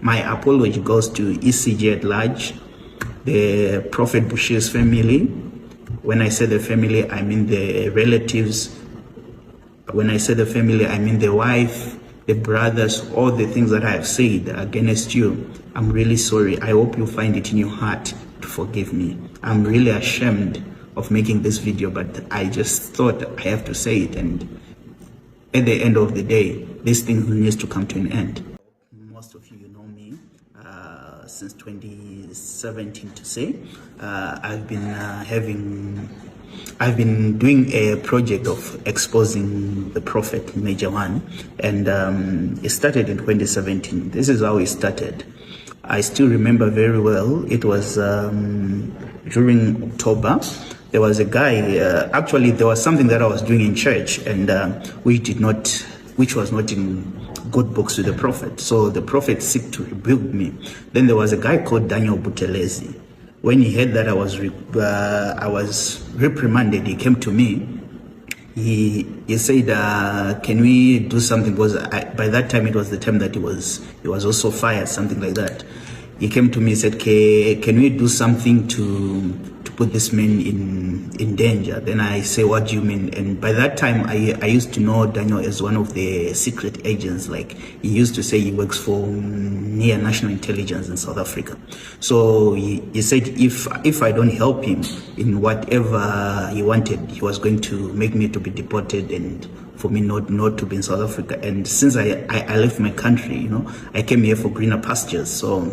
My apology goes to ECG at large, the Prophet Bushiri's family. When I say the family, I mean the relatives. When I say the family, I mean the wife, the brothers, all the things that I have said against you. I'm really sorry. I hope you find it in your heart to forgive me. I'm really ashamed of making this video, but I just thought I have to say it, and at the end of the day, this thing needs to come to an end. Most of you know me since 2017 to say. I've been doing a project of exposing the Prophet, Major One, and it started in 2017. This is how it started. I still remember very well. It was during October. There was a guy, actually there was something that I was doing in church, and which was not in good books with the Prophet. So the Prophet seeked to rebuke me. Then there was a guy called Daniel Butelezi. When he heard that I was reprimanded, he came to me. He said, can we do something? Because by that time, it was the time that he was also fired, something like that. He came to me and said, can we do something to put this man in danger? Then I say, what do you mean? And by that time, I used to know Daniel as one of the secret agents. Like, he used to say he works for near national intelligence in South Africa. So he said if I don't help him in whatever he wanted, he was going to make me to be deported and for me not to be in South Africa. And since I left my country, I came here for greener pastures. So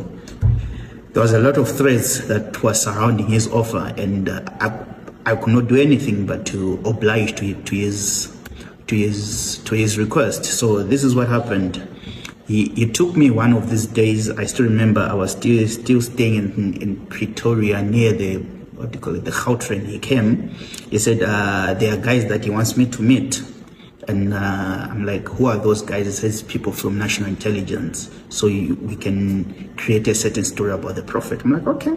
there was a lot of threats that were surrounding his offer, and I could not do anything but to oblige to his request. So this is what happened. He took me one of these days. I still remember I was still staying in Pretoria near the Gautrain. He came. He said there are guys that he wants me to meet. And I'm like, who are those guys? It says people from national intelligence, so we can create a certain story about the Prophet. I'm like, okay,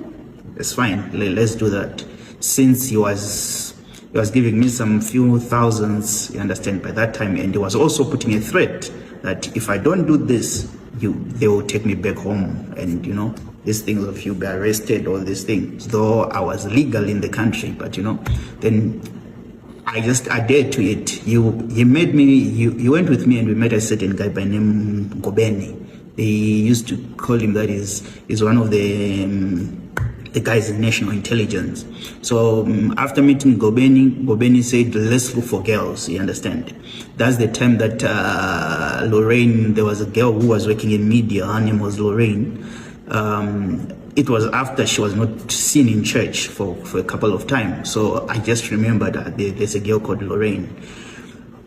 that's fine. Let's do that. Since he was giving me some few thousands, you understand, by that time, and he was also putting a threat that if I don't do this, they will take me back home, and these things of you be arrested, all these things. Though I was legal in the country, but then I just adhered to it. He went with me and we met a certain guy by name Ngobeni. They used to call him that is one of the guys in national intelligence. So after meeting Ngobeni said, let's look for girls, you understand. That's the time that Lorraine, there was a girl who was working in media, her name was Lorraine. It was after she was not seen in church for a couple of times. So I just remembered that there's a girl called Lorraine.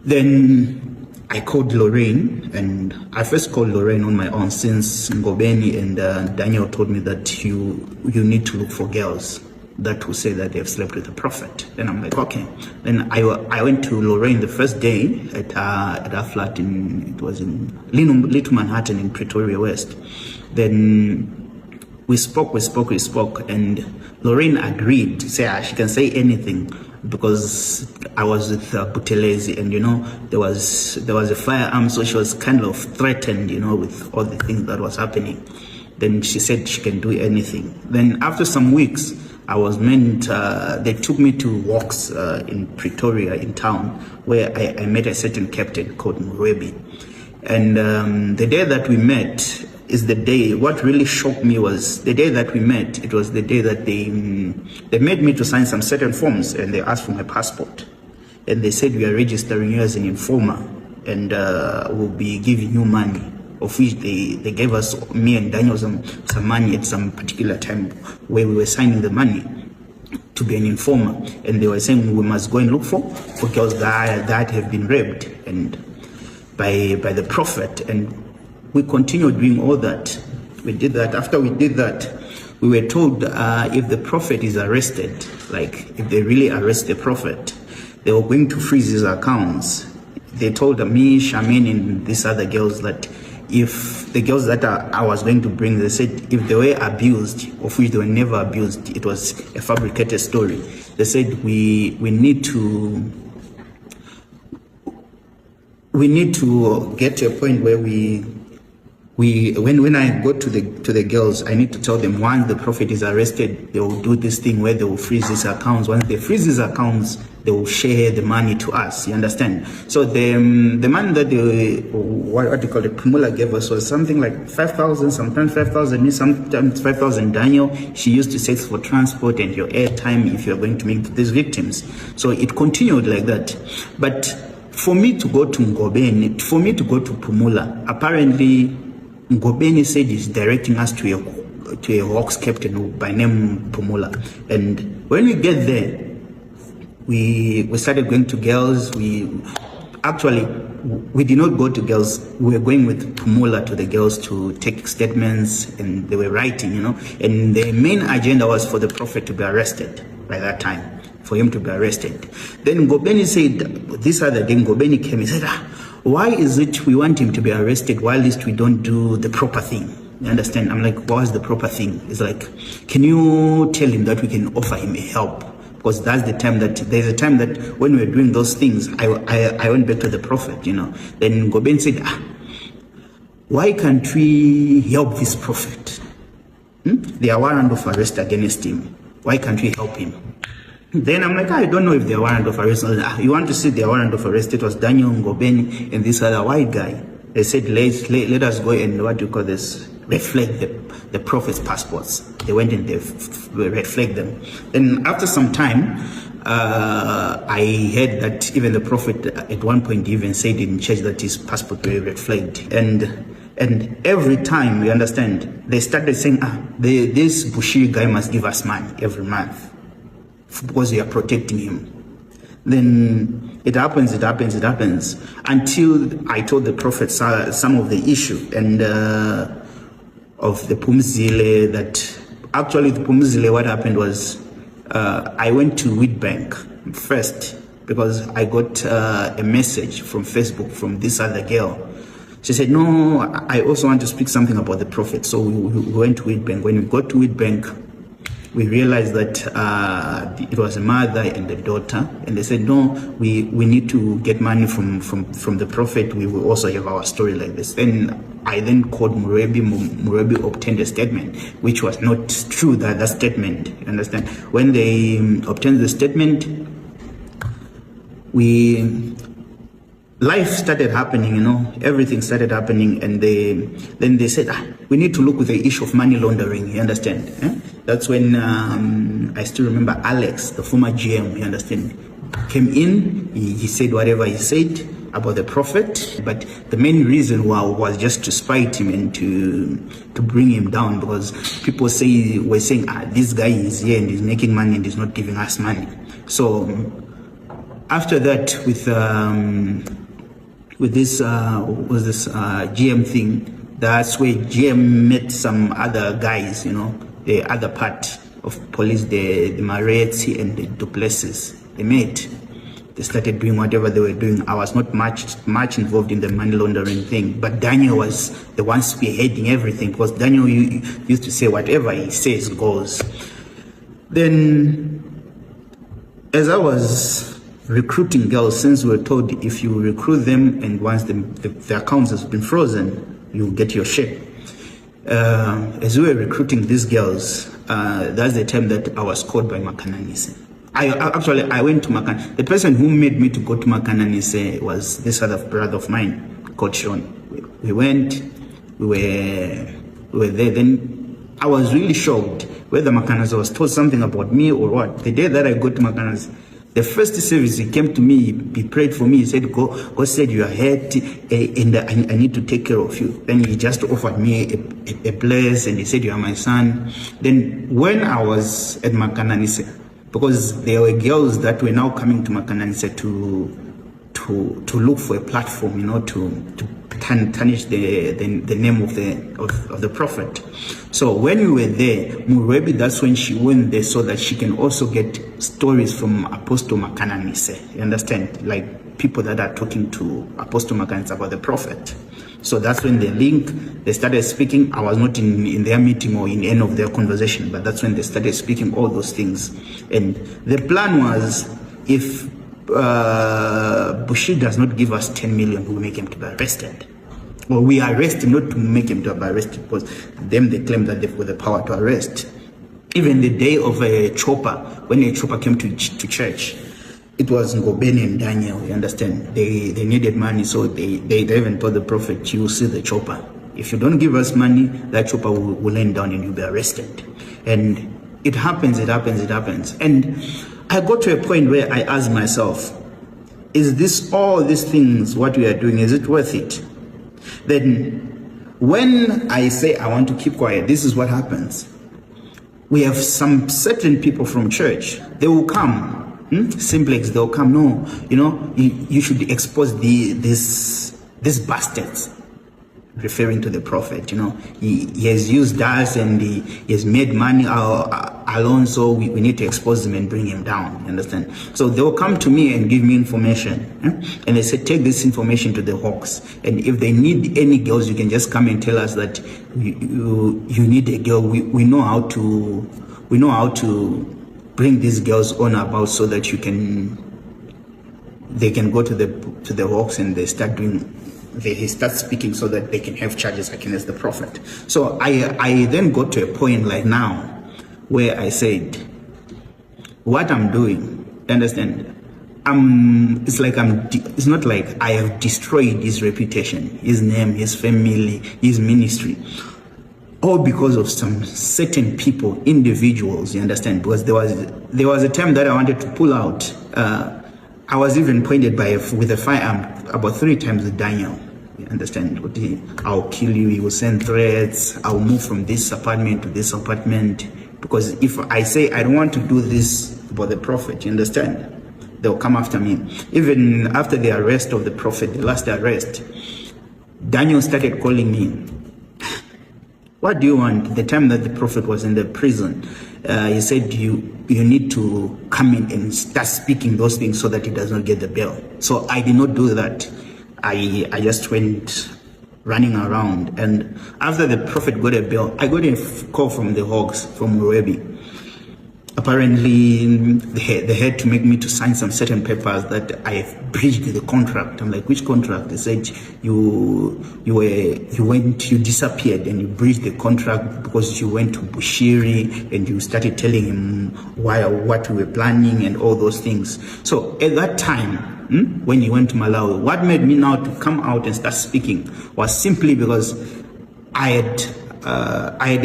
Then I called Lorraine, and I first called Lorraine on my own since Ngobeni and Daniel told me that you need to look for girls that will say that they've slept with the Prophet. Then I'm like, okay. Then I went to Lorraine the first day at her flat it was in Little Manhattan in Pretoria West. Then we spoke, and Lorraine agreed to say she can say anything because I was with Butelezi, and there was a firearm, so she was kind of threatened, with all the things that was happening. Then she said she can do anything. Then after some weeks, I was they took me to walks in Pretoria in town where I met a certain captain called Murwebi. And the day that we met is the day, what really shocked me was the day that we met. It was the day that they made me to sign some certain forms, and they asked for my passport. And they said, we are registering you as an informer, and we'll be giving you money, of which they gave us, me and Daniel, some money at some particular time where we were signing the money to be an informer. And they were saying we must go and look for girls that have been raped and by the Prophet. And we continued doing all that. We did that. After we did that, we were told if the Prophet is arrested, like if they really arrest the Prophet, they were going to freeze his accounts. They told me, Shamin, and these other girls that if the girls that I was going to bring, they said if they were abused, of which they were never abused, it was a fabricated story. They said we need to get to a point where we when I go to the girls, I need to tell them once the prophet is arrested, they will do this thing where they will freeze his accounts. Once they freeze his accounts, they will share the money to us. You understand? So the money that what do you call it, Pumula gave us was something like 5,000, sometimes 5,000 me, sometimes 5,000 Daniel. She used to say for transport and your airtime if you're going to meet these victims. So it continued like that. But for me to go to Ngobeni, for me to go to Pumula, apparently Ngobeni said he's directing us to a Hawks captain by name Pumula. And when we get there, we started going to girls. We did not go to girls. We were going with Pumula to the girls to take statements, and they were writing, and the main agenda was for the prophet to be arrested by that time, for him to be arrested. Then Ngobeni said, this other day Ngobeni came, he said, why is it we want him to be arrested while at least we don't do the proper thing? You understand? I'm like, what's the proper thing? It's like, can you tell him that we can offer him a help? Because there's a time that when we were doing those things, I went back to the prophet, Then Goben said, why can't we help this prophet? There are warrant of arrest against him. Why can't we help him? Then I'm like, I don't know if they're warrant of arrest. You want to see their warrant of arrest? It was Daniel Ngobeni and this other white guy. They said, let us go and reflect the prophet's passports. They went and they reflect them. Then after some time, I heard that even the prophet at one point even said in church that his passport will reflect. And every time, you understand, they started saying, this Bushiri guy must give us money every month, because we are protecting him. Then it happens until I told the prophet some of the issue and of the Pumzile, that actually the Pumzile, what happened was I went to Wheatbank first because I got a message from Facebook from this other girl. She said, no, I also want to speak something about the prophet. So we went to Wheatbank. When we got to Wheatbank, we realized that it was a mother and a daughter, and they said, no, we need to get money from the prophet. We will also have our story like this. Then I called Murebi. Murebi obtained a statement, which was not true, that statement, you understand? When they obtained the statement, life started happening, everything started happening, and then they said, we need to look with the issue of money laundering, you understand? That's when I still remember Alex, the former GM, you understand, came in. He said whatever he said about the prophet, but the main reason was just to spite him and to bring him down, because people were saying, this guy is here and he's making money and he's not giving us money. So after that, with this GM thing, that's where GM met some other guys, the other part of police, the Maretti and the Duplessis. They met. They started doing whatever they were doing. I was not much involved in the money laundering thing, but Daniel was the one spearheading everything, because Daniel used to say whatever he says goes. Then, as I was recruiting girls, since we were told if you recruit them and once the accounts has been frozen, you get your share. As we were recruiting these girls, that's the time that I was called by Makananise. I went to Makan. The person who made me to go to Makananise was this other brother of mine called Sean. We went, we were there. Then I was really shocked whether Makananise was told something about me or what. The day that I got to Makananise, the first service, he came to me, he prayed for me, he said, God said you are hurt and I need to take care of you. Then he just offered me a place and he said, you are my son. Then when I was at Makananise, because there were girls that were now coming to Makananise to look for a platform, to tarnish the name of the prophet. So when we were there, Murebi, that's when she went there so that she can also get stories from Apostle Makananise. You understand? Like people that are talking to Apostle Makananise about the prophet. So that's when they started speaking. I was not in their meeting or in any of their conversation, but that's when they started speaking all those things. And the plan was, if Bushiri does not give us 10 million, we'll make him to be arrested. Or we arrest him, not to make him to be arrested, because them, they claim that they've got the power to arrest. Even the day of a chopper, when a chopper came to church, it was Ngobeni and Daniel, you understand? They needed money, so they even told the prophet, you see the chopper. If you don't give us money, that chopper will land down and you'll be arrested. And it happens. And I got to a point where I asked myself, is this, all these things, what we are doing, is it worth it? Then when I say I want to keep quiet, this is what happens. We have some certain people from church, they will come, simplex, they'll come, no, you should expose these bastards, referring to the prophet. He has used us and he has made money alone, so we need to expose him and bring him down, you understand? So they will come to me and give me information, and they say, take this information to the Hawks, and if they need any girls, you can just come and tell us that you need a girl. We know how to bring these girls on about, so that they can go to the Hawks and they start speaking, so that they can have charges against the prophet. So I then got to a point like now where I said, what I'm doing, understand, it's not like I have destroyed his reputation, his name, his family, his ministry, all because of some certain people, individuals, you understand? Because there was a time that I wanted to pull out. I was even pointed with a firearm about 3 times with Daniel. You understand? I'll kill you, he will send threats, I'll move from this apartment to this apartment. Because if I say I don't want to do this about the prophet, you understand, they'll come after me. Even after the arrest of the prophet, the last arrest, Daniel started calling me. What do you want? The time that the prophet was in the prison, he said, you need to come in and start speaking those things so that he does not get the bail. So I did not do that. I just went running around, and after the prophet got a bail, I got a call from the Hawks, from Murebi. Apparently, they had to make me to sign some certain papers that I have breached the contract. I'm like, which contract? They said, you disappeared and you breached the contract because you went to Bushiri and you started telling him what we were planning and all those things. So at that time, when you went to Malawi, what made me now to come out and start speaking was simply because I had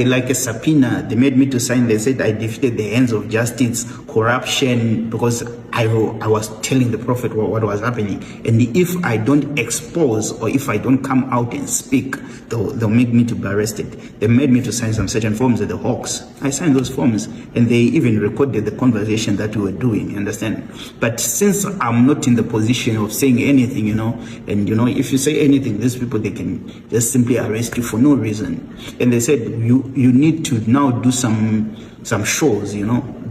like a subpoena. They made me to sign. They said I defeated the hands of justice, corruption, because I was telling the prophet what was happening. And if I don't expose, or if I don't come out and speak, they'll make me to be arrested. They made me to sign some certain forms at the Hawks. I signed those forms, and they even recorded the conversation that we were doing, you understand? But since I'm not in the position of saying anything, and if you say anything, these people, they can just simply arrest you for no reason. And they said, you need to now do some shows,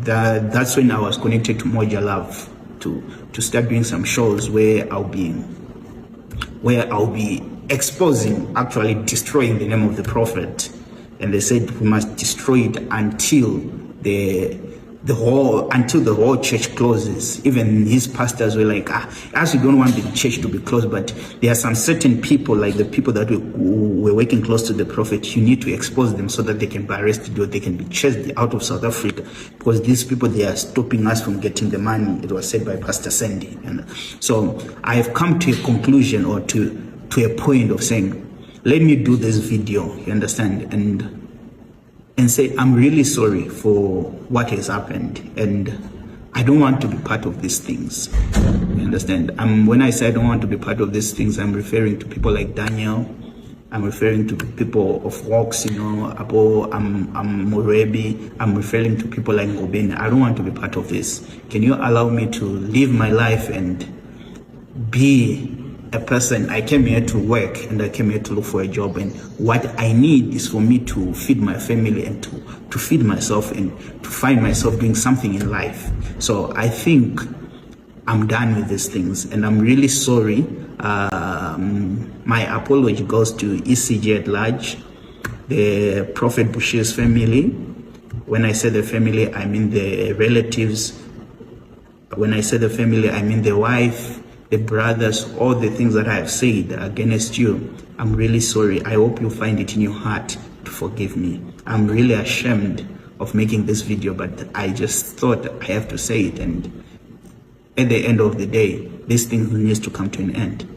That's when I was connected to Moja Love to start doing some shows where I'll be exposing, actually destroying the name of the prophet. And they said we must destroy it until the whole church closes. Even his pastors were like, as we don't want the church to be closed, but there are some certain people, like the people that were working close to the prophet, you need to expose them so that they can be arrested or they can be chased out of South Africa, because these people, they are stopping us from getting the money. It was said by Pastor Sandy. And so I have come to a conclusion, or to a point of saying, let me do this video, you understand, and say, I'm really sorry for what has happened, and I don't want to be part of these things. You understand? When I say I don't want to be part of these things, I'm referring to people like Daniel. I'm referring to people of Walks, Abo, I'm Morebi. I'm referring to people like Ngobeni. I don't want to be part of this. Can you allow me to live my life and be a person? I came here to work, and I came here to look for a job, and what I need is for me to feed my family and to feed myself and to find myself doing something in life. So I think I'm done with these things, and I'm really sorry. My apology goes to ECG at large, the Prophet Bushiri's family. When I say the family, I mean the relatives. When I say the family, I mean the wife, the brothers, all the things that I have said against you, I'm really sorry. I hope you find it in your heart to forgive me. I'm really ashamed of making this video, but I just thought I have to say it, and at the end of the day, this thing needs to come to an end.